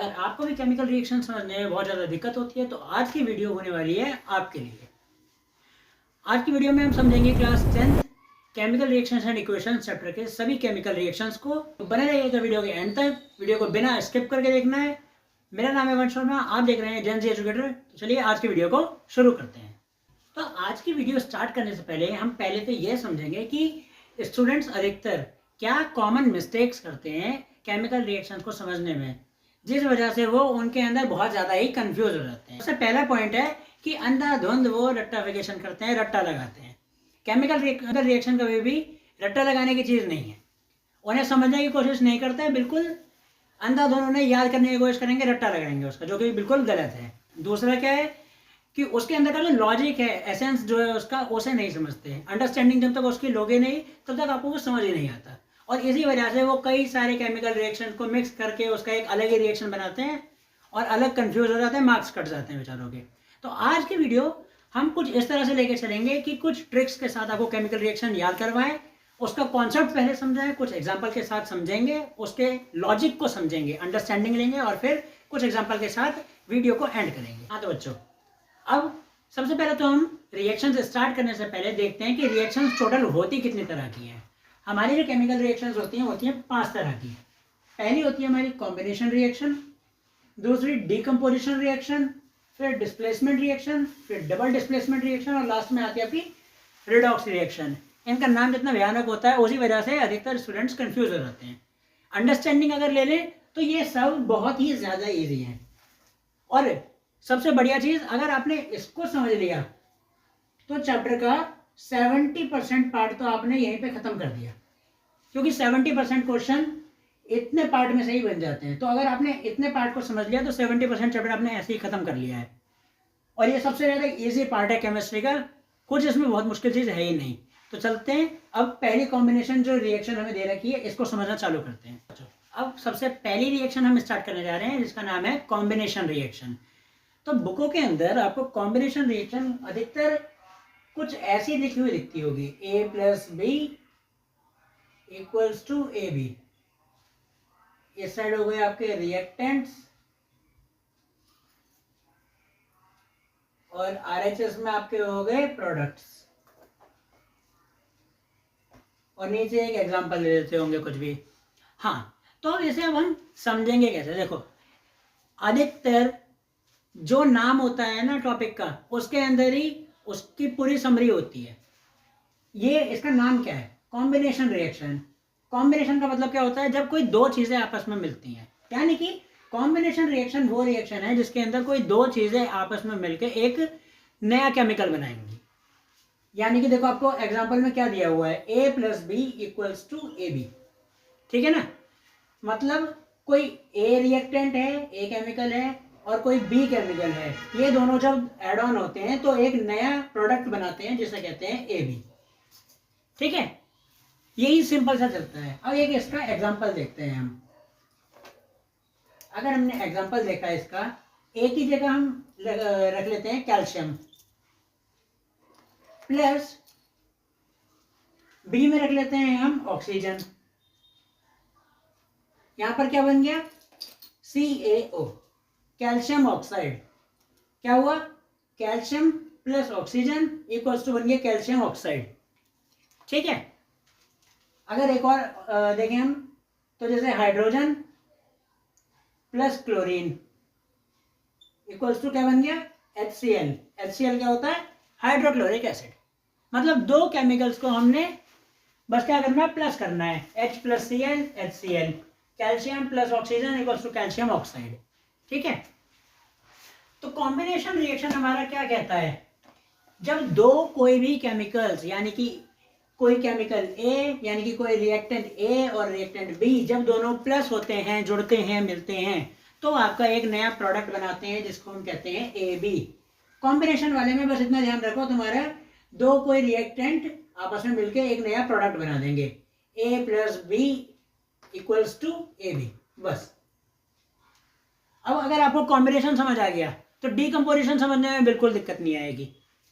अगर आपको भी केमिकल रिएक्शन समझने में बहुत ज़्यादा दिक्कत होती है तो आज की वीडियो होने वाली है आपके लिए। आज की वीडियो में हम समझेंगे class 10th chemical reactions and equations chapter के सभी केमिकल रिएक्शंस को। तो बने रहिएगा वीडियो के एंड तक, वीडियो को बिना स्किप करके देखना है। मेरा नाम है वंश शर्मा, आप देख रहे हैं जेन ज़ी एजुकेटर। तो चलिए आज की वीडियो को शुरू करते हैं। तो आज की वीडियो स्टार्ट करने से पहले हम पहले तो ये समझेंगे कि स्टूडेंट्स अधिकतर क्या कॉमन मिस्टेक्स करते हैं केमिकल रिएक्शंस को समझने में, जिस वजह से वो उनके अंदर बहुत ज़्यादा ही कंफ्यूज हो जाते हैं। सबसे पहला पॉइंट है कि अंधाधुंध वो रट्टाफिकेशन करते हैं, रट्टा लगाते हैं। केमिकल रिएक्शन कभी भी रट्टा लगाने की चीज़ नहीं है। उन्हें समझने की कोशिश नहीं करते हैं, बिल्कुल अंधाधुंध उन्हें याद करने की कोशिश करेंगे, रट्टा लगाएंगे उसका, जो कि बिल्कुल गलत है। दूसरा क्या है कि उसके अंदर का जो लॉजिक है, एसेंस जो है उसका, उसे नहीं समझते। अंडरस्टैंडिंग जब तक उसकी लोगे नहीं तब तक आपको वो समझ ही नहीं आता। और इसी वजह से वो कई सारे केमिकल रिएक्शन को मिक्स करके उसका एक अलग ही रिएक्शन बनाते हैं और अलग कंफ्यूज हो जाते हैं, मार्क्स कट जाते हैं बेचारों के। तो आज की वीडियो हम कुछ इस तरह से लेके चलेंगे कि कुछ ट्रिक्स के साथ आपको केमिकल रिएक्शन याद करवाएं, उसका कॉन्सेप्ट पहले समझाएं, कुछ एग्जाम्पल के साथ समझेंगे, उसके लॉजिक को समझेंगे, अंडरस्टैंडिंग लेंगे और फिर कुछ एग्जाम्पल के साथ वीडियो को एंड करेंगे। हाँ तो बच्चों, अब सबसे पहले तो हम रिएक्शंस स्टार्ट करने से पहले देखते हैं कि रिएक्शंस टोटल होती कितनी तरह की हैं। हमारी जो केमिकल रिएक्शंस होती हैं 5 तरह की। पहली होती है हमारी कॉम्बिनेशन रिएक्शन, दूसरी डीकम्पोजिशन रिएक्शन, फिर डिस्प्लेसमेंट रिएक्शन, फिर डबल डिस्प्लेसमेंट रिएक्शन और लास्ट में आती है आपकी रिडॉक्स रिएक्शन। इनका नाम जितना भयानक होता है उसी वजह से अधिकतर स्टूडेंट्स कंफ्यूज हो जाते हैं। अंडरस्टैंडिंग अगर ले लें तो ये सब बहुत ही ज़्यादा ईजी है। और सबसे बढ़िया चीज़, अगर आपने इसको समझ लिया तो चैप्टर का 70% पार्ट तो आपने यहीं पे ख़त्म कर दिया, क्योंकि 70% क्वेश्चन इतने पार्ट में से ही बन जाते हैं। तो अगर आपने इतने पार्ट को समझ लिया तो 70% चैप्टर आपने ऐसे ही ख़त्म कर लिया है। और ये सबसे ज़्यादा इजी पार्ट है केमिस्ट्री का, कुछ इसमें बहुत मुश्किल चीज़ है ही नहीं। तो चलते हैं, अब पहली कॉम्बिनेशन जो रिएक्शन हमें दे रखी है इसको समझना चालू करते हैं। अब सबसे पहली रिएक्शन हम स्टार्ट करने जा रहे हैं जिसका नाम है कॉम्बिनेशन रिएक्शन। तो बुकों के अंदर आपको कॉम्बिनेशन रिएक्शन अधिकतर कुछ ऐसी लिखी हुई दिखती होगी, A + B = AB। इस साइड हो गए आपके रिएक्टेंट्स और RHS में आपके हो गए प्रोडक्ट्स, और नीचे एक एग्जांपल दे देते होंगे कुछ भी। हाँ, तो इसे अब हम समझेंगे कैसे। देखो, अधिकतर जो नाम होता है ना टॉपिक का, उसके अंदर ही उसकी पूरी समरी होती है। ये इसका नाम क्या है? Combination reaction. कॉम्बिनेशन का मतलब क्या होता है? जब कोई दो चीजें आपस में मिलती हैं, यानी कि कॉम्बिनेशन रिएक्शन वो रिएक्शन है जिसके अंदर कोई दो चीजें आपस में मिलकर एक नया केमिकल बनाएंगी। यानी कि देखो, आपको एग्जांपल में क्या दिया हुआ है, A + B = AB। ठीक है ना? मतलब कोई A रिएक्टेंट है, A केमिकल है, और कोई B केमिकल है। ये दोनों जब एड ऑन होते हैं तो एक नया प्रोडक्ट बनाते हैं जिसे कहते हैं AB। ठीक है, यही सिंपल सा चलता है। अब एक इसका एग्जांपल देखते हैं हम। अगर हमने एग्जांपल देखा इसका, A की जगह हम रख लेते हैं कैल्शियम, प्लस B में रख लेते हैं हम ऑक्सीजन। यहां पर क्या बन गया? CaO, calcium oxide. क्या हुआ? कैल्शियम प्लस ऑक्सीजन = बन गया कैल्शियम ऑक्साइड। ठीक है, अगर एक और देखें हम, तो जैसे हाइड्रोजन प्लस क्लोरीन = क्या बन गया? HCl। HCl क्या होता है? Hydrochloric acid. मतलब दो केमिकल्स को हमने बस क्या करना है? प्लस करना है। H + Cl HCl, calcium plus oxygen = calcium oxide. ठीक है, तो कॉम्बिनेशन रिएक्शन हमारा क्या कहता है? जब दो कोई भी केमिकल्स, यानी कि कोई केमिकल A यानी कि कोई रिएक्टेंट A और रिएक्टेंट B, जब दोनों प्लस होते हैं, जुड़ते हैं, मिलते हैं, तो आपका एक नया प्रोडक्ट बनाते हैं जिसको हम कहते हैं AB। कॉम्बिनेशन वाले में बस इतना ध्यान रखो, तुम्हारा दो कोई रिएक्टेंट आपस में मिलकर एक नया प्रोडक्ट बना देंगे, A + B = AB। बस। अब अगर आपको कॉम्बिनेशन समझ आ गया तो डीकम्पोजिशन समझने में बिल्कुल दिक्कत नहीं आएगी।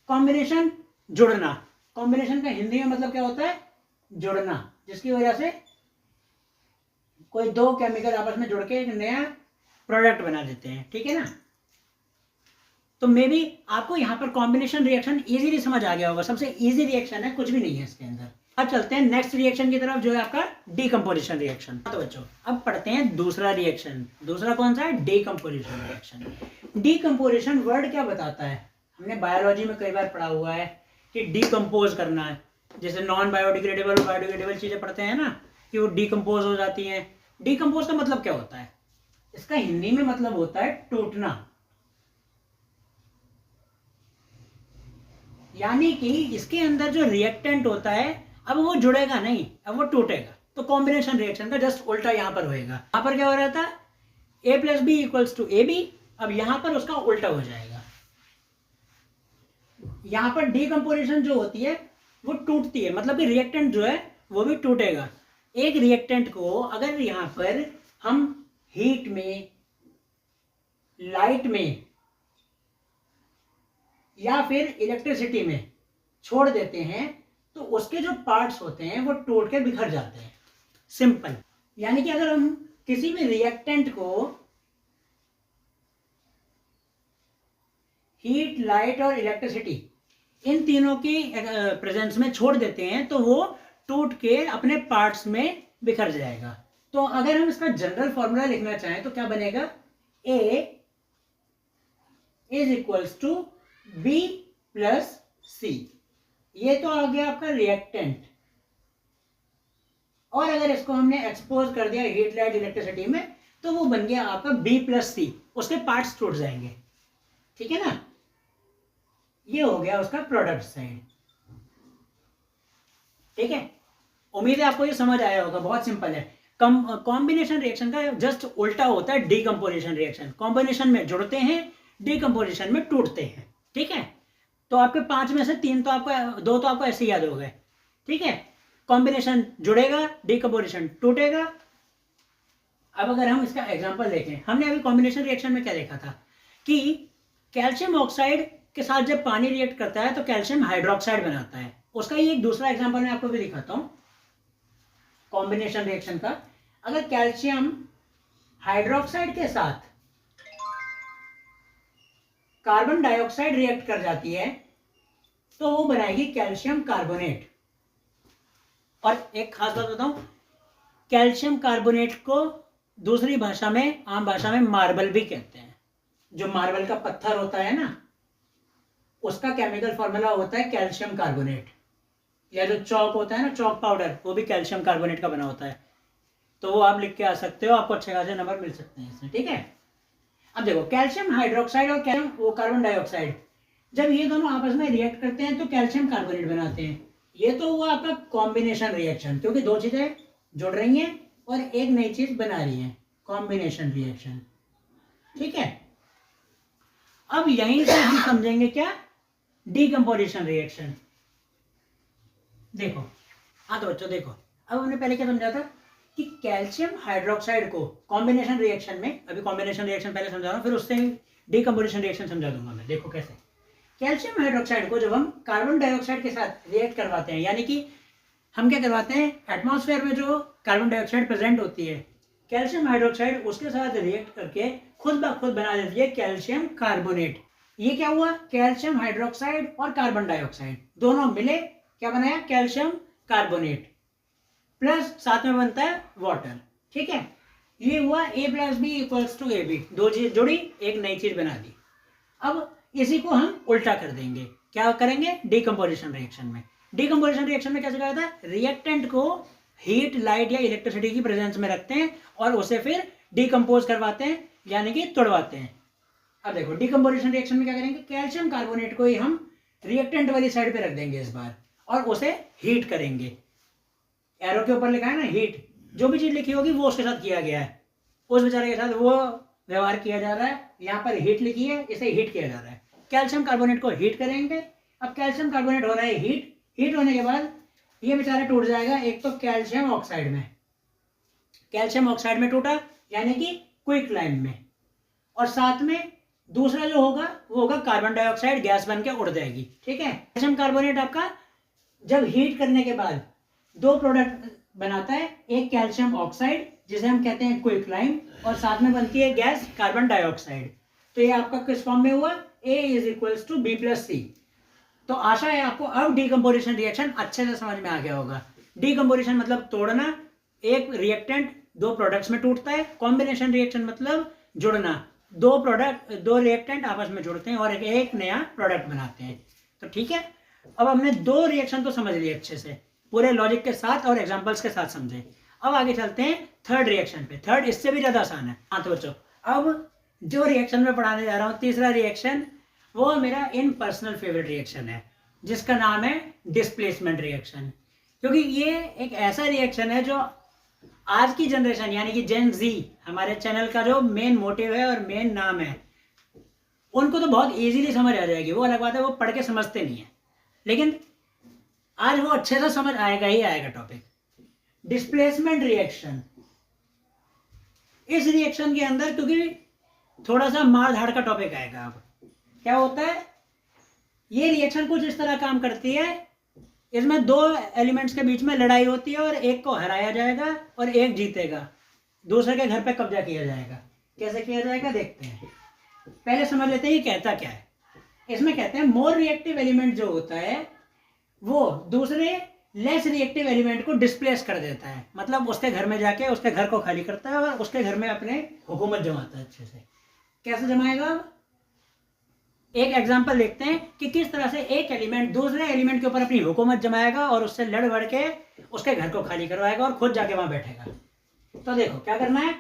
कॉम्बिनेशन, जुड़ना। कॉम्बिनेशन का हिंदी में मतलब क्या होता है? जुड़ना, जिसकी वजह से कोई दो केमिकल आपस में जुड़ के एक नया प्रोडक्ट बना देते हैं, ठीक है ना। तो मे बी आपको यहाँ पर कॉम्बिनेशन रिएक्शन इजीली समझ आ गया होगा, सबसे इजी रिएक्शन है, कुछ भी नहीं है इसके अंदर। अब चलते हैं नेक्स्ट रिएक्शन की तरफ, जो है आपका डीकम्पोजिशन रिएक्शन। तो बच्चों अब पढ़ते हैं दूसरा रिएक्शन। दूसरा कौन सा है? Decomposition reaction. डीकम्पोजिशन वर्ड क्या बताता है? हमने बायोलॉजी में कई बार पढ़ा हुआ है कि डीकम्पोज करना है, जैसे नॉन बायोडिग्रेडेबल बायोडिग्रेडेबल चीजें पढ़ते हैं ना, कि वो डीकम्पोज हो जाती हैं। डीकम्पोज का मतलब क्या होता है? इसका हिंदी में मतलब होता है टूटना, यानी कि इसके अंदर जो रिएक्टेंट होता है अब वो जुड़ेगा नहीं, अब वो टूटेगा। तो कॉम्बिनेशन रिएक्शन का जस्ट उल्टा यहां पर होएगा। यहां पर क्या हो रहा था? a plus B equals to A B, अब यहां पर उसका उल्टा हो जाएगा। यहां पर डीकम्पोजिशन जो होती है वो टूटती है, मतलब कि रिएक्टेंट जो है वो भी टूटेगा। एक रिएक्टेंट को अगर यहां पर हम हीट में, लाइट में या फिर इलेक्ट्रिसिटी में छोड़ देते हैं तो उसके जो पार्ट्स होते हैं वो टूट के बिखर जाते हैं। सिंपल। यानी कि अगर हम किसी भी रिएक्टेंट को हीट, लाइट और इलेक्ट्रिसिटी इन तीनों की प्रेजेंस में छोड़ देते हैं तो वो टूट के अपने पार्ट्स में बिखर जाएगा। तो अगर हम इसका जनरल फॉर्मूला लिखना चाहें तो क्या बनेगा? A is equals to B plus C. ये तो आ गया आपका रिएक्टेंट, और अगर इसको हमने एक्सपोज कर दिया हीट, लाइट, इलेक्ट्रिसिटी में तो वो बन गया आपका बी प्लस सी, उसके पार्ट्स टूट जाएंगे, ठीक है ना। ये हो गया उसका प्रोडक्ट साइड, ठीक है। उम्मीद है आपको ये समझ आया होगा, बहुत सिंपल है। कॉम्बिनेशन रिएक्शन का जस्ट उल्टा होता है डीकम्पोजिशन रिएक्शन। कॉम्बिनेशन में जुड़ते हैं, डीकम्पोजिशन में टूटते हैं, ठीक है। तो आपके 5 में से 3 तो आपको, 2 तो आपको ऐसे याद हो गए, ठीक है। कॉम्बिनेशन जुड़ेगा, डीकम्पोजिशन टूटेगा। अब अगर हम इसका एग्जांपल देखें, हमने अभी कॉम्बिनेशन रिएक्शन में क्या देखा था कि कैल्शियम ऑक्साइड के साथ जब पानी रिएक्ट करता है तो कैल्शियम हाइड्रोक्साइड बनाता है। उसका ही एक दूसरा एग्जांपल मैं आपको भी दिखाता हूं कॉम्बिनेशन रिएक्शन का। अगर कैल्शियम हाइड्रोक्साइड के साथ कार्बन डाइऑक्साइड रिएक्ट कर जाती है तो वो बनाएगी कैल्शियम कार्बोनेट। और एक खास बात बताऊं, कैल्शियम कार्बोनेट को दूसरी भाषा में, आम भाषा में मार्बल भी कहते हैं। जो मार्बल का पत्थर होता है ना, उसका केमिकल फॉर्मूला होता है कैल्शियम कार्बोनेट। या जो चॉक होता है ना, चॉक पाउडर, वो भी कैल्शियम कार्बोनेट का बना होता है। तो वो आप लिख के आ सकते हो, आपको अच्छे खासे नंबर मिल सकते हैं इसमें, ठीक है। अब देखो, कैल्शियम हाइड्रोक्साइड और कैल्शियम वो कार्बन डाइऑक्साइड, जब ये दोनों आपस में रिएक्ट करते हैं तो कैल्शियम कार्बोनेट बनाते हैं। ये तो हुआ आपका कॉम्बिनेशन रिएक्शन, क्योंकि 2 चीजें जुड़ रही हैं और एक नई चीज बना रही हैं, कॉम्बिनेशन रिएक्शन, ठीक है। अब यहीं से हम समझेंगे क्या? Decomposition reaction. देखो, हाँ तो बच्चों देखो, अब हमने पहले क्या समझा था कि कैल्शियम हाइड्रोक्साइड को कॉम्बिनेशन रिएक्शन में, अभी कॉम्बिनेशन रिएक्शन पहले समझा रहा हूं, फिर उससे डीकम्पोजिशन रिएक्शन समझा दूंगा मैं। देखो कैसे, कैल्शियम हाइड्रोक्साइड को जब हम कार्बन डाइऑक्साइड के साथ रिएक्ट करवाते हैं, यानी कि हम क्या करवाते हैं, एटमॉस्फेयर में जो कार्बन डाइऑक्साइड प्रेजेंट होती है, कैल्शियम हाइड्रोक्साइड उसके साथ रिएक्ट करके खुद ब खुद बना देती है कैल्शियम कार्बोनेट। ये क्या हुआ? कैल्शियम हाइड्रोक्साइड और कार्बन डाइऑक्साइड दोनों मिले, क्या बनाया? कैल्शियम कार्बोनेट, प्लस साथ में बनता है वाटर, ठीक है। ये हुआ A plus B equals to AB, 2 चीज जुड़ी, एक नई चीज बना दी। अब इसी को हम उल्टा कर देंगे, क्या करेंगे? डीकम्पोजिशन रिएक्शन में। डीकम्पोजिशन रिएक्शन में कैसे कहा था? रिएक्टेंट को हीट, लाइट या इलेक्ट्रिसिटी की प्रेजेंस में रखते हैं और उसे फिर डीकम्पोज करवाते हैं, यानी कि तोड़वाते हैं। अब देखो, डीकम्पोजिशन रिएक्शन में क्या करेंगे? कैल्शियम कार्बोनेट को ही हम रिएक्टेंट वाली साइड पे रख देंगे इस बार, और उसे हीट करेंगे। एरो के ऊपर लिखा है ना हीट, जो भी चीज लिखी होगी वो उसके साथ किया गया है, उस बेचारे के साथ वो व्यवहार किया जा रहा है। यहाँ पर हीट लिखी है, इसे हीट किया जा रहा है। कैल्शियम कार्बोनेट को हीट करेंगे। अब कैल्शियम कार्बोनेट हो रहा है हीट, हीट होने के बाद ये बेचारा टूट जाएगा, एक तो कैल्शियम ऑक्साइड में, कैल्शियम ऑक्साइड में टूटा यानी कि क्विक लाइम में, और साथ में दूसरा जो होगा वो होगा कार्बन डाइऑक्साइड, गैस बन के उड़ जाएगी, ठीक है। कैल्शियम कार्बोनेट आपका जब हीट करने के बाद 2 प्रोडक्ट बनाता है, एक कैल्शियम ऑक्साइड जिसे हम कहते हैं क्विकलाइम, और साथ में बनती है गैस कार्बन डाइऑक्साइड। तो ये आपका किस फॉर्म में हुआ, A = B + C। तो आशा है आपको अब डीकम्पोजिशन रिएक्शन अच्छे से समझ में आ गया होगा। डीकम्पोजिशन मतलब तोड़ना, एक रिएक्टेंट दो प्रोडक्ट्स में टूटता है। कॉम्बिनेशन रिएक्शन मतलब जुड़ना, दो रिएक्टेंट आपस में जुड़ते हैं और एक नया प्रोडक्ट बनाते हैं। तो ठीक है, अब हमने दो रिएक्शन तो समझ लिए अच्छे से, पूरे लॉजिक के साथ और एग्जांपल्स के साथ समझे। अब आगे चलते हैं थर्ड रिएक्शन पे। थर्ड इससे भी ज्यादा आसान है। हाँ तो बच्चों, अब जो रिएक्शन में पढ़ाने जा रहा हूँ, तीसरा रिएक्शन, वो मेरा इन पर्सनल फेवरेट रिएक्शन है, जिसका नाम है डिस्प्लेसमेंट रिएक्शन। क्योंकि ये एक ऐसा रिएक्शन है जो आज की जनरेशन यानी कि जेन जी, हमारे चैनल का जो मेन मोटिव है और मेन नाम है, उनको तो बहुत इजीली समझ आ जाएगी। वो अलग बात है, वो पढ़ के समझते नहीं है, लेकिन आज वो अच्छे से समझ आएगा ही आएगा टॉपिक। डिस्प्लेसमेंट रिएक्शन, इस रिएक्शन के अंदर क्योंकि थोड़ा सा मार धाड़ का टॉपिक आएगा। अब क्या होता है, ये रिएक्शन कुछ इस तरह काम करती है, इसमें दो एलिमेंट्स के बीच में लड़ाई होती है और एक को हराया जाएगा और एक जीतेगा, दूसरे के घर पे कब्जा किया जाएगा। कैसे किया जाएगा देखते हैं। पहले समझ लेते हैं ये कहता क्या है। इसमें कहते हैं मोर रिएक्टिव एलिमेंट जो होता है वो दूसरे लेस रिएक्टिव एलिमेंट को डिस्प्लेस कर देता है, मतलब उसके घर में जाके उसके घर को खाली करता है और उसके घर में अपने हुकूमत जमाता है अच्छे से। कैसे जमाएगा, एक एग्जांपल देखते हैं कि किस तरह से एक एलिमेंट दूसरे एलिमेंट के ऊपर अपनी हुकूमत जमाएगा और उससे लड़ बढ़ के उसके घर को खाली करवाएगा और खुद जाके वहां बैठेगा। तो देखो क्या करना है,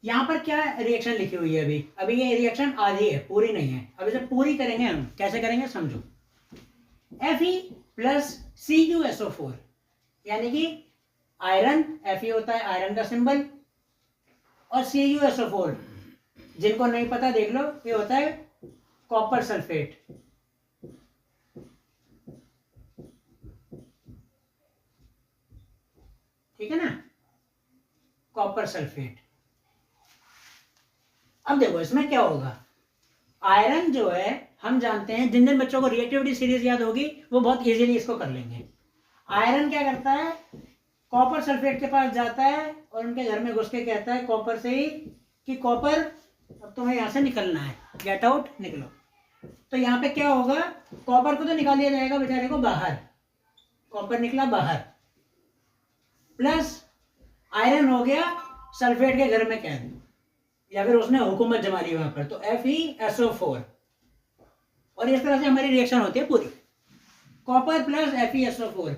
यहां पर क्या रिएक्शन लिखी हुई है। अभी ये रिएक्शन आधी है, पूरी नहीं है। अब इसे पूरी करेंगे हम, कैसे करेंगे समझो। Fe + CuSO4 यानी कि आयरन, Fe होता है आयरन का सिंबल, और CuSO4 जिनको नहीं पता देख लो, ये होता है कॉपर सल्फेट। ठीक है ना, कॉपर सल्फेट। अब देखो इसमें क्या होगा, आयरन जो है हम जानते हैं, जिन जिन बच्चों को रिएक्टिविटी सीरीज याद होगी वो बहुत इजीली इसको कर लेंगे। आयरन क्या करता है, कॉपर सल्फेट के पास जाता है और उनके घर में घुस के कहता है कॉपर से ही कि कॉपर अब तुम्हें यहां से निकलना है, गेट आउट, निकलो। तो यहाँ पे क्या होगा, कॉपर को तो निकाल दिया जाएगा बेचारे को बाहर, कॉपर निकला बाहर, प्लस आयरन हो गया सल्फेट के घर में कैद, या फिर उसने हुकूमत जमा ली वहां पर, तो FeSO4। और इस तरह से हमारी रिएक्शन होती है पूरी, कॉपर प्लस FeSO4।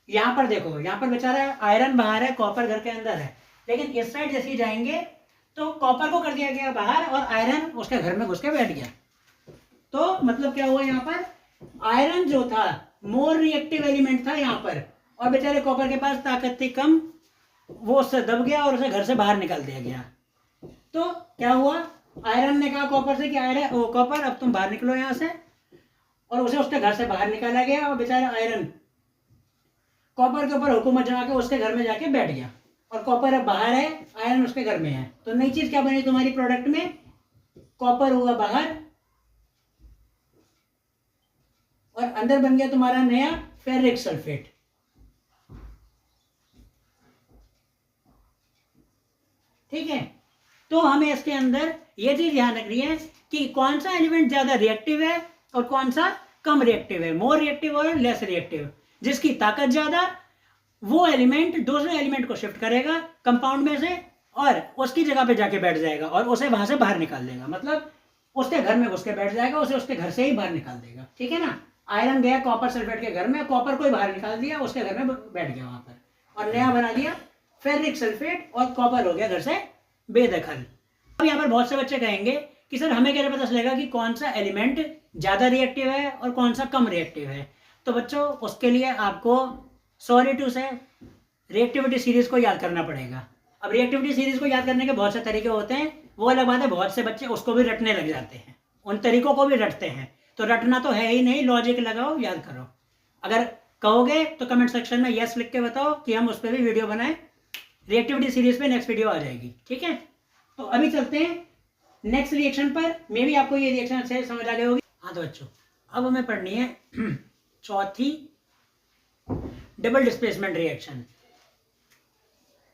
यहां पर देखो, यहां पर बेचारा आयरन बाहर है, कॉपर घर के अंदर है, लेकिन इस साइड जैसे ही जाएंगे तो कॉपर को कर दिया गया बाहर और आयरन उसके घर में घुस के बैठ गया। तो मतलब क्या हुआ, यहाँ पर आयरन जो था मोर रिएक्टिव एलिमेंट था यहाँ पर, और बेचारे कॉपर के पास ताकत थी कम, वो उससे दब गया और उसे घर से बाहर निकाल दिया गया। तो क्या हुआ, आयरन ने कहा कॉपर से कि आयरन, ओ कॉपर अब तुम बाहर निकलो यहाँ से, और उसे उसके घर से बाहर निकाला गया और बेचारा आयरन कॉपर के ऊपर हुकूमत जमा के उसके घर में जाके बैठ गया, और कॉपर अब बाहर है, आयरन उसके घर में है। तो नई चीज क्या बनी तुम्हारी प्रोडक्ट में, कॉपर हुआ बाहर और अंदर बन गया तुम्हारा नया फेरिक सल्फेट। ठीक है, तो हमें इसके अंदर यह चीज ध्यान रखनी है कि कौन सा एलिमेंट ज्यादा रिएक्टिव है और कौन सा कम रिएक्टिव है, मोर रिएक्टिव और लेस रिएक्टिव। जिसकी ताकत ज्यादा वो एलिमेंट दूसरे एलिमेंट को शिफ्ट करेगा कंपाउंड में से और उसकी जगह पे जाके बैठ जाएगा और उसे वहां से बाहर निकाल देगा, मतलब उसके घर में घुस के बैठ जाएगा, उसे उसके घर से ही बाहर निकाल देगा। ठीक है ना, आयरन गया कॉपर सल्फेट के घर में, कॉपर को ही बाहर निकाल दिया, उसके घर में बैठ गया वहां पर, और नया बना दिया फेरिक सल्फेट, और कॉपर हो गया घर से बेदखल। अब यहाँ पर बहुत से बच्चे कहेंगे कि सर हमें कैसे पता चलेगा कि कौन सा एलिमेंट ज्यादा रिएक्टिव है और कौन सा कम रिएक्टिव है। तो बच्चों उसके लिए आपको सॉरी टू से रिएक्टिविटी सीरीज को याद करना पड़ेगा। अब रिएक्टिविटी सीरीज को याद करने के बहुत से तरीके होते हैं, वो अलग बात है, बहुत से बच्चे उसको भी रटने लग जाते हैं, उन तरीकों को भी रटते हैं। तो रटना तो है ही नहीं, लॉजिक लगाओ, याद करो। अगर कहोगे तो कमेंट सेक्शन में यस लिख के बताओ कि हम उस पर भी वीडियो बनाएं। रिएक्टिविटी सीरीज पे नेक्स्ट वीडियो आ जाएगी। ठीक है, तो अभी चलते हैं नेक्स्ट रिएक्शन पर। मे भी आपको ये रिएक्शन अच्छे से समझ आ गई होगी। हाँ तो बच्चों अब हमें पढ़नी है चौथी डबल डिस्प्लेसमेंट रिएक्शन।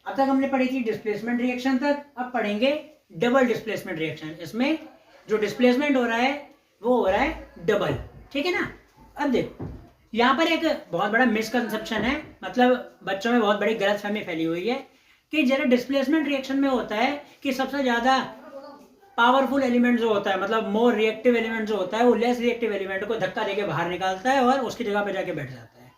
अब तक हमने पढ़ी थी डिस्प्लेसमेंट रिएक्शन तक, अब पढ़ेंगे डबल डिस्प्लेसमेंट रिएक्शन। इसमें जो डिस्प्लेसमेंट हो रहा है वो हो रहा है डबल, ठीक है ना। अब देखो यहाँ पर एक बहुत बड़ा मिसकंसेप्शन है, मतलब बच्चों में बहुत बड़ी गलतफहमी फैली हुई है कि जरा डिस्प्लेसमेंट रिएक्शन में होता है कि सबसे ज़्यादा पावरफुल एलिमेंट जो होता है, मतलब मोर रिएक्टिव एलिमेंट जो होता है, वो लेस रिएक्टिव एलिमेंट को धक्का देके बाहर निकालता है और उसकी जगह पे जाके बैठ जाता है।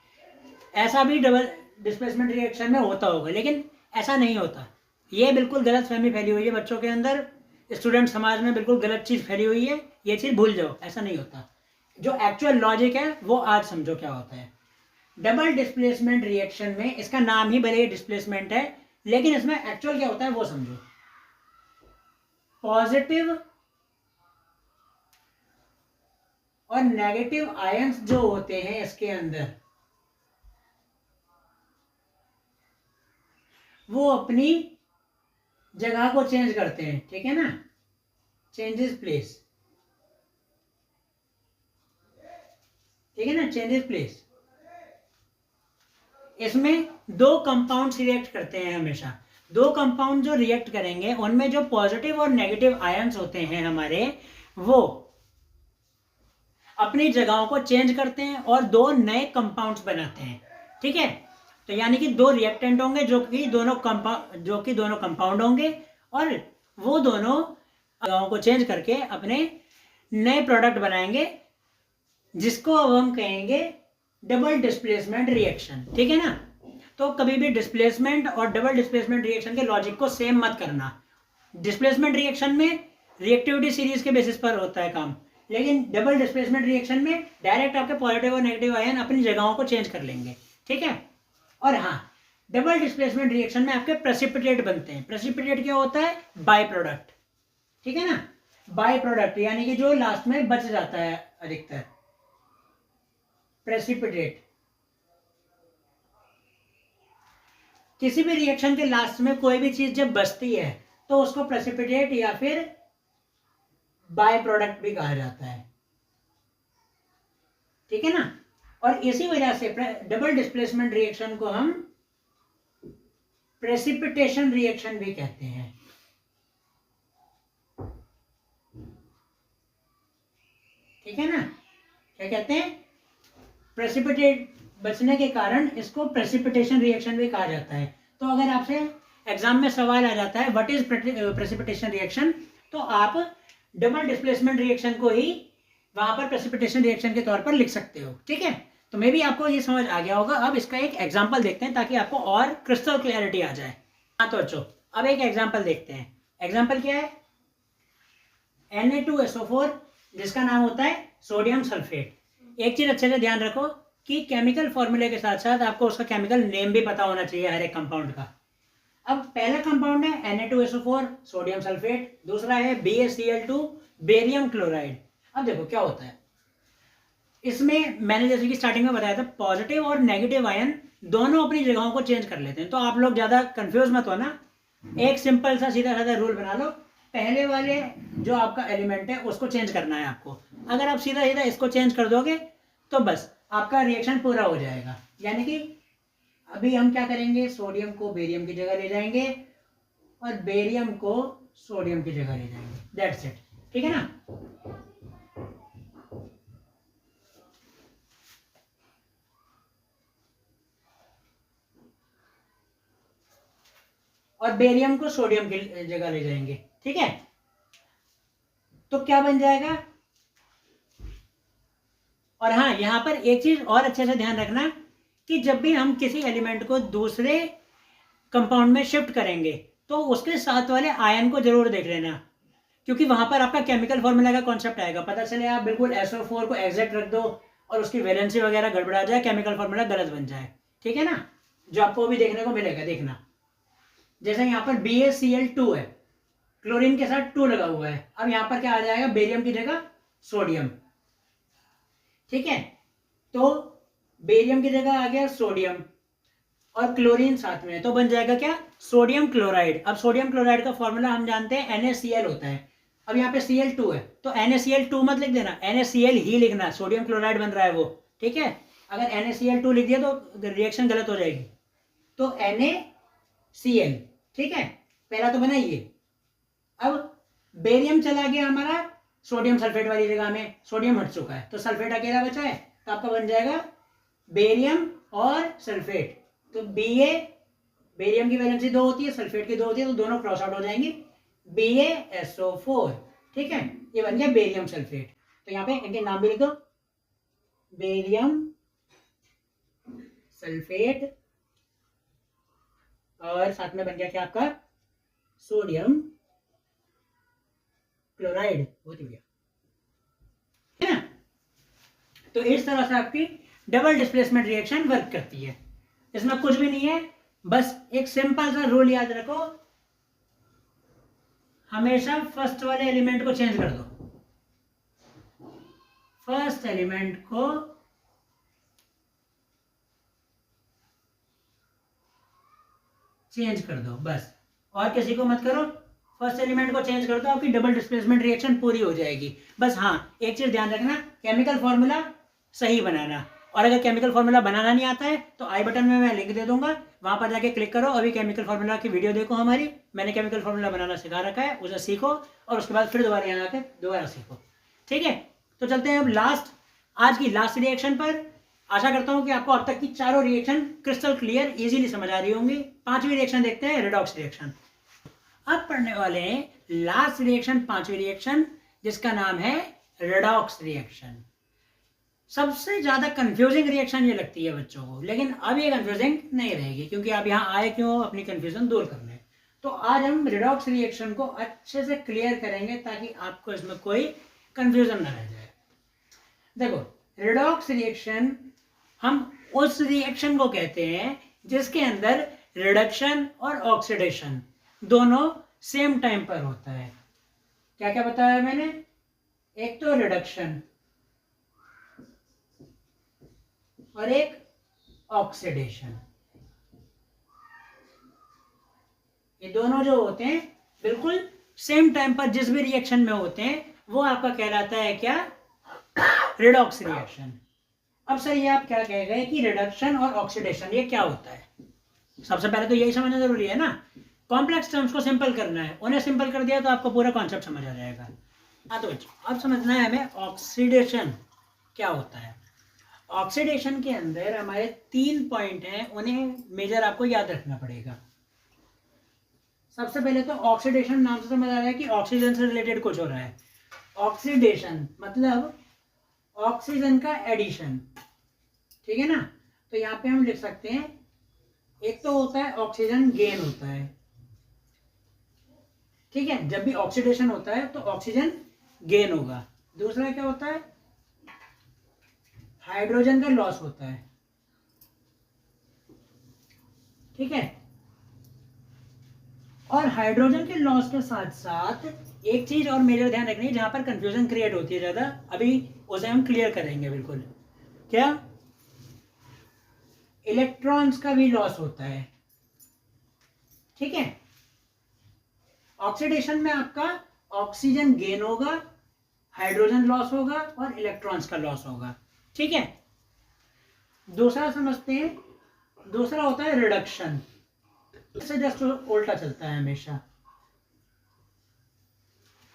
ऐसा भी डबल डिस्प्लेसमेंट रिएक्शन में होता होगा, लेकिन ऐसा नहीं होता। ये बिल्कुल गलत फहमी फैली हुई है बच्चों के अंदर, स्टूडेंट समाज में बिल्कुल गलत चीज़ फैली हुई है। ये चीज़ भूल जाओ, ऐसा नहीं होता। जो एक्चुअल लॉजिक है वो आज समझो क्या होता है। डबल डिस्प्लेसमेंट रिएक्शन में, इसका नाम ही भले डिस्प्लेसमेंट है, लेकिन इसमें एक्चुअल क्या होता है वो समझो। पॉजिटिव और नेगेटिव आयंस जो होते हैं इसके अंदर, वो अपनी जगह को चेंज करते हैं, ठीक है ना, चेंजेस प्लेस, ठीक है ना, चेंजेस प्लेस। इसमें दो कंपाउंड्स रिएक्ट करते हैं हमेशा। दो कंपाउंड जो रिएक्ट करेंगे उनमें जो पॉजिटिव और नेगेटिव आयंस होते हैं हमारे, वो अपनी जगहों को चेंज करते हैं और दो नए कंपाउंड्स बनाते हैं, ठीक है। तो यानी कि दो रिएक्टेंट होंगे जो कि दोनों कंपाउंड होंगे, और वो दोनों जगहों को चेंज करके अपने नए प्रोडक्ट बनाएंगे, जिसको अब हम कहेंगे डबल डिस्प्लेसमेंट रिएक्शन, ठीक है ना। तो कभी भी डिस्प्लेसमेंट और डबल डिस्प्लेसमेंट रिएक्शन के लॉजिक को सेम मत करना। डिस्प्लेसमेंट रिएक्शन में रिएक्टिविटी सीरीज के बेसिस पर होता है काम, लेकिन डबल डिस्प्लेसमेंट रिएक्शन में डायरेक्ट आपके पॉजिटिव और नेगेटिव आयन अपनी जगहों को चेंज कर लेंगे, ठीक है। और हाँ, डबल डिस्प्लेसमेंट रिएक्शन में आपके प्रेसिपिटेट बनते हैं। प्रेसिपिटेट क्या होता है? बाय प्रोडक्ट, ठीक है ना। बाय प्रोडक्ट यानी कि जो लास्ट में बच जाता है अधिकतर, प्रेसिपिटेट। किसी भी रिएक्शन के लास्ट में कोई भी चीज जब बचती है तो उसको प्रेसिपिटेट या फिर बाय प्रोडक्ट भी कहा जाता है, ठीक है ना। और इसी वजह से डबल डिस्प्लेसमेंट रिएक्शन को हम प्रेसिपिटेशन रिएक्शन भी कहते हैं, ठीक है ना। क्या कहते हैं? प्रेसिपिटेट बचने के कारण इसको प्रेसिपिटेशन रिएक्शन भी कहा जाता है। तो अगर आपसे एग्जाम में सवाल आ जाता है व्हाट इज प्रेसिपिटेशन रिएक्शन, तो आप डबल डिस्प्लेसमेंट रिएक्शन को ही वहां पर प्रेसिपिटेशन रिएक्शन के तौर पर लिख सकते हो, ठीक है। तो मे भी आपको ये समझ आ गया होगा। अब इसका एक एग्जांपल देखते हैं ताकि आपको और क्रिस्टल क्लैरिटी आ जाए। हाँ तो बच्चों, अब एक एग्जांपल देखते हैं। एग्जांपल क्या है? Na2SO4, जिसका नाम होता है सोडियम सल्फेट। एक चीज अच्छे से ध्यान रखो कि केमिकल फॉर्मूले के साथ साथ आपको उसका केमिकल नेम भी पता होना चाहिए हर एक कंपाउंड का। अब पहला कंपाउंड है Na2SO4 सोडियम सल्फेट, दूसरा है BaCl2 बेरियम क्लोराइड। अब देखो क्या होता है इसमें, मैंने जैसे कि स्टार्टिंग में बताया था, पॉजिटिव और नेगेटिव आयन दोनों अपनी जगहों को चेंज कर लेते हैं। तो आप लोग ज्यादा कंफ्यूज मत होना, एक सिंपल सा सीधा साधा रूल बना लो। पहले वाले जो आपका एलिमेंट है उसको चेंज करना है आपको। अगर आप सीधा सीधा इसको चेंज कर दोगे तो बस आपका रिएक्शन पूरा हो जाएगा। यानी कि अभी हम क्या करेंगे, सोडियम को बेरियम की जगह ले जाएंगे और बेरियम को सोडियम की जगह ले जाएंगे, दैट्स इट, ठीक है ना। और बेरियम को सोडियम की जगह ले जाएंगे, ठीक है। तो क्या बन जाएगा? और हाँ, यहां पर एक चीज और अच्छे से ध्यान रखना कि जब भी हम किसी एलिमेंट को दूसरे कंपाउंड में शिफ्ट करेंगे तो उसके साथ वाले आयन को जरूर देख लेना, क्योंकि वहां पर आपका केमिकल फॉर्मूला का कॉन्सेप्ट आएगा। पता चले आप बिल्कुल SO4 को एग्जैक्ट रख दो और उसकी वैलेंसी वगैरह गड़बड़ा जाए, केमिकल फॉर्मूला गलत बन जाए, ठीक है ना। जो आपको भी देखने को मिलेगा, देखना। जैसे यहाँ पर BaCl2 है, क्लोरीन के साथ 2 लगा हुआ है। अब यहाँ पर क्या आ जाएगा? बेरियम की जगह सोडियम, ठीक है। तो बेरियम की जगह आ गया सोडियम और क्लोरीन साथ में, तो बन जाएगा क्या? Sodium chloride. अब सोडियम क्लोराइड का फॉर्मूला हम जानते हैं NaCl होता है। अब यहाँ पे Cl2 है तो NaCl2 मत लिख देना, NaCl ही लिखना, सोडियम क्लोराइड बन रहा है वो, ठीक है। अगर NaCl2 लिख दिया तो रिएक्शन गलत हो जाएगी। तो Na Cl, ठीक है, पहला तो बना ये। अब बेरियम चला गया हमारा सोडियम सल्फेट वाली जगह में, सोडियम हट चुका है तो सल्फेट अकेला बचा है, तो आपका बन जाएगा बेरियम और सल्फेट। तो Ba, बेरियम की वैलेंसी 2 होती है, सल्फेट की 2 होती है, तो दोनों क्रॉस आउट हो जाएंगे, BaSO4, ठीक है, ये बन गया बेरियम सल्फेट। तो यहाँ पे इनके नाम भी लिख दो, बेरियम सल्फेट, और साथ में बन गया क्या आपका, सोडियम क्लोराइड। बहुत ही बढ़िया, है ना। तो इस तरह से आपकी डबल डिस्प्लेसमेंट रिएक्शन वर्क करती है। इसमें कुछ भी नहीं है, बस एक सिंपल सा रूल याद रखो, हमेशा फर्स्ट वाले एलिमेंट को चेंज कर दो, फर्स्ट एलिमेंट को चेंज कर दो बस, और किसी को मत करो, फर्स्ट एलिमेंट को चेंज कर दो, आपकी डबल डिस्प्लेसमेंट रिएक्शन पूरी हो जाएगी। बस हाँ, एक चीज ध्यान रखना, केमिकल फॉर्मूला सही बनाना, और अगर केमिकल फॉर्मूला बनाना नहीं आता है तो आई बटन में मैं लिंक दे दूंगा, वहां पर जाके क्लिक करो, अभी केमिकल फॉर्मूला की वीडियो देखो हमारी, मैंने केमिकल फॉर्मूला बनाना सिखा रखा है, उसे सीखो और उसके बाद फिर दोबारा यहाँ आकर दोबारा सीखो, ठीक है। तो चलते हैं अब आज की लास्ट रिएक्शन पर। आशा करता हूँ कि आपको अब तक की चारों रिएक्शन क्रिस्टल क्लियर इजीली समझ आ रही होंगी। पांचवी रिएक्शन देखते हैं, रेडॉक्स रिएक्शन। अब पढ़ने वाले हैं लास्ट रिएक्शन, पांचवी रिएक्शन, जिसका नाम है रेडॉक्स रिएक्शन। सबसे ज्यादा कंफ्यूजिंग रिएक्शन ये लगती है बच्चों को, लेकिन अब ये कंफ्यूजिंग नहीं रहेगी, क्योंकि आप यहाँ आए क्यों, अपनी कंफ्यूजन दूर करने। तो आज हम रेडॉक्स रिएक्शन को अच्छे से क्लियर करेंगे ताकि आपको इसमें कोई कंफ्यूजन ना रह जाए। देखो, रेडॉक्स रिएक्शन हम उस रिएक्शन को कहते हैं जिसके अंदर रिडक्शन और ऑक्सीडेशन दोनों सेम टाइम पर होता है। क्या क्या बताया मैंने, एक तो रिडक्शन और एक ऑक्सीडेशन, ये दोनों जो होते हैं बिल्कुल सेम टाइम पर जिस भी रिएक्शन में होते हैं वो आपका कहलाता है क्या, रेडॉक्स रिएक्शन। अब सर ये आप क्या कह गए कि रिडक्शन और ऑक्सीडेशन ये क्या होता है। सबसे पहले तो यही समझना जरूरी है ना, कॉम्प्लेक्स टर्म्स को सिंपल करना है, उन्हें सिंपल कर दिया तो आपको पूरा कॉन्सेप्ट समझ आ जाएगा। हाँ तो बच्चों अब समझना है हमें ऑक्सीडेशन क्या होता है। ऑक्सीडेशन के अंदर हमारे 3 पॉइंट हैं, उन्हें मेजर आपको याद रखना पड़ेगा। सबसे पहले तो ऑक्सीडेशन नाम से समझ आ रहा है कि ऑक्सीजन से रिलेटेड कुछ हो रहा है। ऑक्सीडेशन मतलब ऑक्सीजन का एडिशन, ठीक है ना। तो यहाँ पे हम लिख सकते हैं, एक तो होता है ऑक्सीजन गेन होता है, ठीक है, जब भी ऑक्सीडेशन होता है तो ऑक्सीजन गेन होगा। दूसरा क्या होता है, हाइड्रोजन का लॉस होता है, ठीक है। और हाइड्रोजन के लॉस के साथ साथ एक चीज और मेजर ध्यान रखनी है, जहां पर कंफ्यूजन क्रिएट होती है ज्यादा, अभी उसे हम क्लियर करेंगे बिल्कुल। क्या, इलेक्ट्रॉन्स का भी लॉस होता है, ठीक है। ऑक्सीडेशन में आपका ऑक्सीजन गेन होगा, हाइड्रोजन लॉस होगा और इलेक्ट्रॉन्स का लॉस होगा, ठीक है। दूसरा समझते हैं, दूसरा होता है रिडक्शन, इससे जस्ट उल्टा चलता है हमेशा।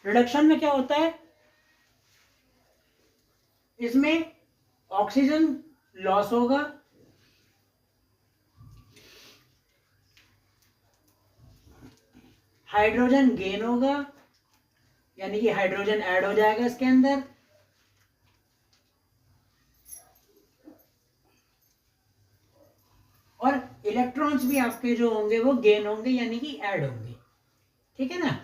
रिडक्शन में क्या होता है, इसमें ऑक्सीजन लॉस होगा, हाइड्रोजन गेन होगा, यानी कि हाइड्रोजन ऐड हो जाएगा इसके अंदर, और इलेक्ट्रॉन्स भी आपके जो होंगे वो गेन होंगे, यानी कि ऐड होंगे, ठीक है ना।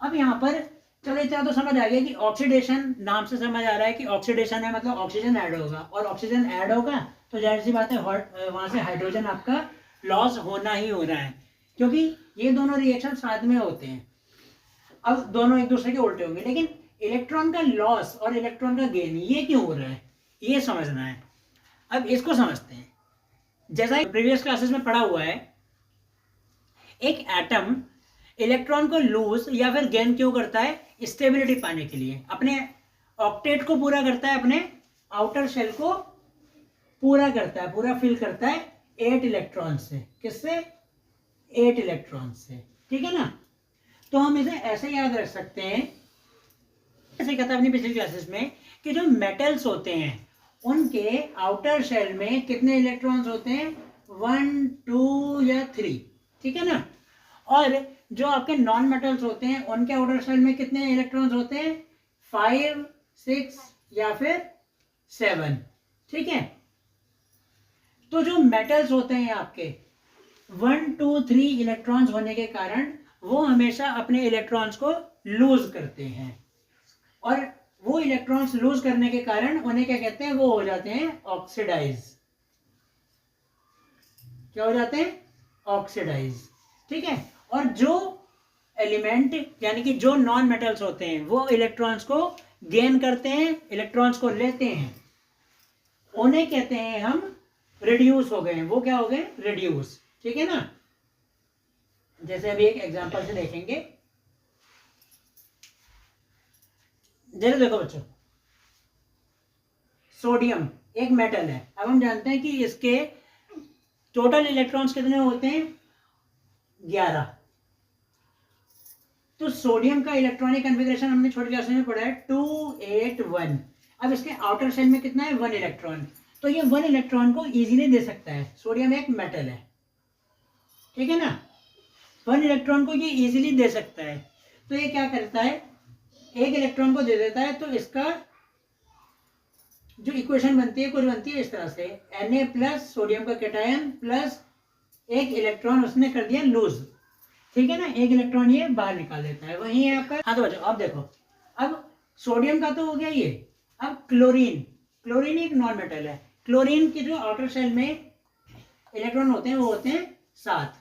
अब यहां पर चलो इतना तो समझ आ गया कि ऑक्सीडेशन नाम से समझ आ रहा है कि ऑक्सीडेशन है मतलब ऑक्सीजन ऐड होगा, और ऑक्सीजन ऐड होगा तो जाहिर सी बात है वहां से हाइड्रोजन आपका लॉस होना ही हो रहा है, क्योंकि ये दोनों रिएक्शन साथ में होते हैं। अब दोनों एक दूसरे के उल्टे होंगे, लेकिन इलेक्ट्रॉन का लॉस और इलेक्ट्रॉन का गेन ये क्यों हो रहा है, ये समझना है। अब इसको समझते हैं। जैसा प्रीवियस क्लासेस में पढ़ा हुआ है, एक एटम इलेक्ट्रॉन को लूज या फिर गेन क्यों करता है, स्टेबिलिटी पाने के लिए, अपने ऑक्टेट को पूरा करता है, अपने आउटर शेल को पूरा करता है, पूरा फिल करता है 8 इलेक्ट्रॉन से। किससे? 8 इलेक्ट्रॉन से। ठीक है ना। तो हम इसे ऐसे याद रख सकते हैं, ऐसे कहा था अपनी पिछली क्लासेस में, कि जो मेटल्स होते हैं उनके आउटर शेल में कितने इलेक्ट्रॉन्स होते हैं? 1, 2 या 3। ठीक है ना। और जो आपके नॉन मेटल्स होते हैं उनके आउटर शेल में कितने इलेक्ट्रॉन्स होते हैं? 5, 6 या फिर 7। ठीक है। तो जो मेटल्स होते हैं आपके 1, 2, 3 इलेक्ट्रॉन्स होने के कारण वो हमेशा अपने इलेक्ट्रॉन्स को लूज करते हैं, और वो इलेक्ट्रॉन्स लूज करने के कारण उन्हें क्या कहते हैं? वो हो जाते हैं ऑक्सीडाइज। क्या हो जाते हैं? ऑक्सीडाइज। ठीक है। और जो एलिमेंट यानी कि जो नॉन मेटल्स होते हैं वो इलेक्ट्रॉन्स को गेन करते हैं, इलेक्ट्रॉन्स को लेते हैं, उन्हें कहते हैं हम रिड्यूस हो गए। वो क्या हो गए? रिड्यूस। ठीक है ना। जैसे अभी एक एग्जांपल से देखेंगे। जैसे देखो बच्चों, सोडियम एक मेटल है। अब हम जानते हैं कि इसके टोटल इलेक्ट्रॉन्स कितने होते हैं? 11। तो सोडियम का इलेक्ट्रॉनिक कन्फिग्रेशन हमने छोटी क्लास में पढ़ा है 2, 8, 1। अब इसके आउटर शेल में कितना है? 1 इलेक्ट्रॉन। तो ये 1 इलेक्ट्रॉन को इजीली दे सकता है। सोडियम एक मेटल है। ठीक है ना। 1 इलेक्ट्रॉन को ये इजीली दे सकता है। तो ये क्या करता है? एक इलेक्ट्रॉन को दे देता है। तो इसका जो इक्वेशन बनती है कुछ बनती है इस तरह से, Na+ सोडियम का कैटायन प्लस एक इलेक्ट्रॉन उसने कर दिया लूज। ठीक है ना। एक इलेक्ट्रॉन ये बाहर निकाल देता है। वही है आपका। हाँ तो बच्चों अब देखो, अब सोडियम का तो हो गया ये। अब क्लोरीन, क्लोरीन एक नॉन मेटल है। क्लोरीन के जो आउटर शेल में इलेक्ट्रॉन होते हैं वो होते हैं 7,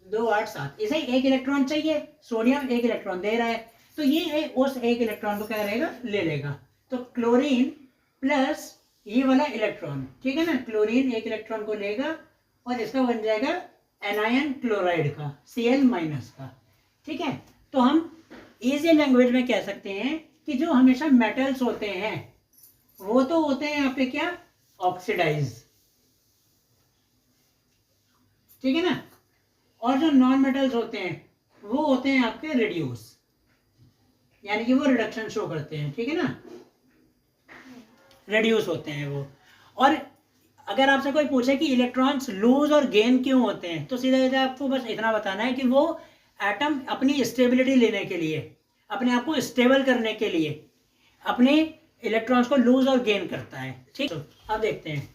2, 8, 7। इसे एक इलेक्ट्रॉन चाहिए, सोडियम एक इलेक्ट्रॉन दे रहा है, तो ये उस एक इलेक्ट्रॉन को क्या रहेगा? ले लेगा। तो क्लोरीन प्लस ये वाला इलेक्ट्रॉन, ठीक है ना, क्लोरीन एक इलेक्ट्रॉन को लेगा और इसका बन जाएगा एनायन क्लोराइड का, Cl- का। ठीक है। तो हम इजी लैंग्वेज में कह सकते हैं कि जो हमेशा मेटल्स होते हैं वो तो होते हैं यहाँ पे क्या? ऑक्सीडाइज। ठीक है ना। और जो नॉन मेटल्स होते हैं वो होते हैं आपके रिड्यूस, यानी कि वो रिडक्शन शो करते हैं। ठीक है ना। रिड्यूस होते हैं वो। और अगर आपसे कोई पूछे कि इलेक्ट्रॉन्स लूज और गेन क्यों होते हैं, तो सीधा सीधा आपको बस इतना बताना है कि वो एटम अपनी स्टेबिलिटी लेने के लिए, अपने आप को स्टेबल करने के लिए अपने इलेक्ट्रॉन्स को लूज और गेन करता है। ठीक। तो अब देखते हैं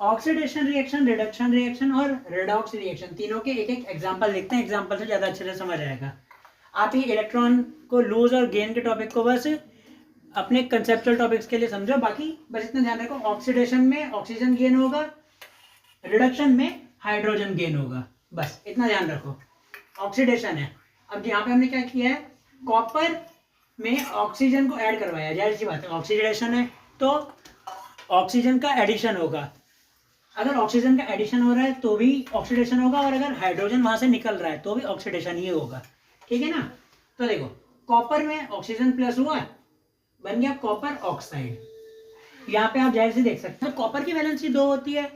ऑक्सीडेशन रिएक्शन, रिडक्शन रिएक्शन और रेडॉक्स रिएक्शन, तीनों के एक एक एग्जांपल देखते हैं। एग्जांपल से ज़्यादा अच्छे से समझ आएगा। आप ये इलेक्ट्रॉन को लूज और गेन के टॉपिक को बस अपने कंसेप्चुअल टॉपिक्स के लिए समझो, बाकी बस इतना ध्यान रखो, ऑक्सीडेशन में ऑक्सीजन गेन होगा, रिडक्शन में हाइड्रोजन गेन होगा, बस इतना ध्यान रखो। ऑक्सीडेशन है, अब यहाँ पे हमने क्या किया है, कॉपर में ऑक्सीजन को ऐड करवाया, जाहिर सी बात है ऑक्सीडेशन है तो ऑक्सीजन का एडिशन होगा। अगर ऑक्सीजन का एडिशन हो रहा है तो भी ऑक्सीडेशन होगा, और अगर हाइड्रोजन वहां से निकल रहा है तो भी ऑक्सीडेशन ही होगा। ठीक है ना। तो देखो कॉपर में ऑक्सीजन प्लस हुआ, बन गया कॉपर ऑक्साइड। यहाँ पे आप जाहिर से देख सकते हैं कॉपर की वैलेंसी 2 होती है,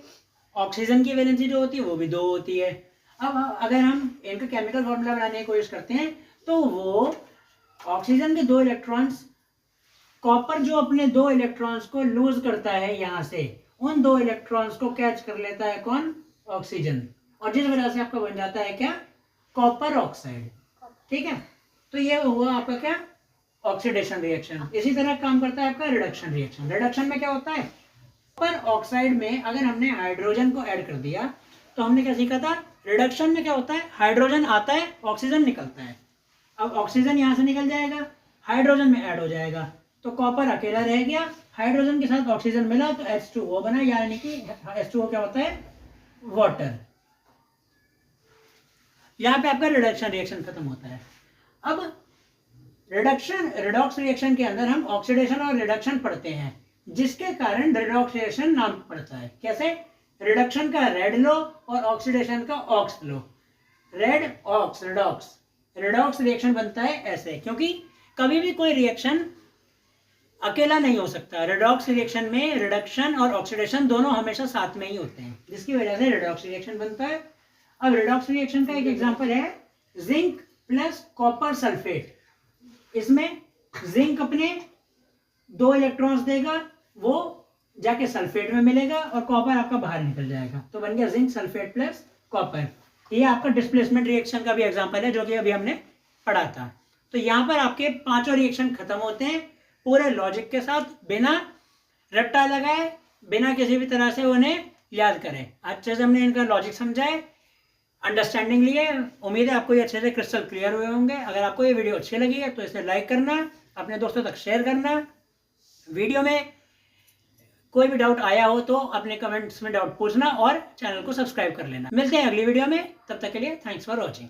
ऑक्सीजन की वैलेंसी जो होती है वो भी 2 होती है। अब अगर हम इनका केमिकल फॉर्मूला बनाने की कोशिश करते हैं तो वो ऑक्सीजन के 2 इलेक्ट्रॉन्स, कॉपर जो अपने 2 इलेक्ट्रॉन्स को लूज करता है यहाँ से, उन 2 इलेक्ट्रॉन्स को कैच कर लेता है कौन? ऑक्सीजन, और जिस वजह से आपका बन जाता है क्या? Copper oxide. ठीक है। तो ये हुआ आपका क्या? Oxidation reaction. इसी तरह काम करता है आपका रिडक्शन रिएक्शन। रिडक्शन में क्या होता है, कॉपर ऑक्साइड में अगर हमने हाइड्रोजन को ऐड कर दिया तो हमने क्या सीखा था, रिडक्शन में क्या होता है, हाइड्रोजन आता है, ऑक्सीजन निकलता है। अब ऑक्सीजन यहाँ से निकल जाएगा, हाइड्रोजन में ऐड हो जाएगा, तो कॉपर अकेला रह गया, हाइड्रोजन के साथ ऑक्सीजन मिला तो H2O बना, यानी कि H2O क्या होता है? वाटर। यहाँ पे आपका रिडक्शन रिएक्शन खत्म होता है। अब रिडॉक्स रिएक्शन के अंदर हम ऑक्सीडेशन और रिडक्शन पढ़ते हैं, जिसके कारण रिडॉक्स रिएक्शन नाम पड़ता है। कैसे? रिडक्शन का रेड लो और ऑक्सीडेशन का ऑक्स लो। Red ox redox, redox reaction बनता है ऐसे, क्योंकि कभी भी कोई रिएक्शन अकेला नहीं हो सकता। रेडॉक्स रिएक्शन में रिडक्शन और ऑक्सीडेशन दोनों हमेशा साथ में ही होते हैं, जिसकी वजह से रेडॉक्स रिएक्शन बनता है। अब रेडॉक्स रिएक्शन का एक एग्जांपल है जिंक प्लस कॉपर सल्फेट। इसमें जिंक अपने 2 इलेक्ट्रॉन्स देगा, वो जाके सल्फेट में मिलेगा और कॉपर आपका बाहर निकल जाएगा, तो बन गया जिंक सल्फेट प्लस कॉपर। ये आपका डिस्प्लेसमेंट रिएक्शन का भी एग्जांपल है जो कि अभी हमने पढ़ा था। तो यहाँ पर आपके 5 रिएक्शन खत्म होते हैं पूरे लॉजिक के साथ, बिना रट्टा लगाए, बिना किसी भी तरह से उन्हें याद करें। अच्छे से हमने इनका लॉजिक समझा है, अंडरस्टैंडिंग लिए। उम्मीद है आपको ये अच्छे से क्रिस्टल क्लियर हुए होंगे। अगर आपको ये वीडियो अच्छी लगी है तो इसे लाइक करना, अपने दोस्तों तक शेयर करना। वीडियो में कोई भी डाउट आया हो तो अपने कमेंट्स में डाउट पूछना और चैनल को सब्सक्राइब कर लेना। मिलते हैं अगली वीडियो में, तब तक के लिए थैंक्स फॉर वॉचिंग।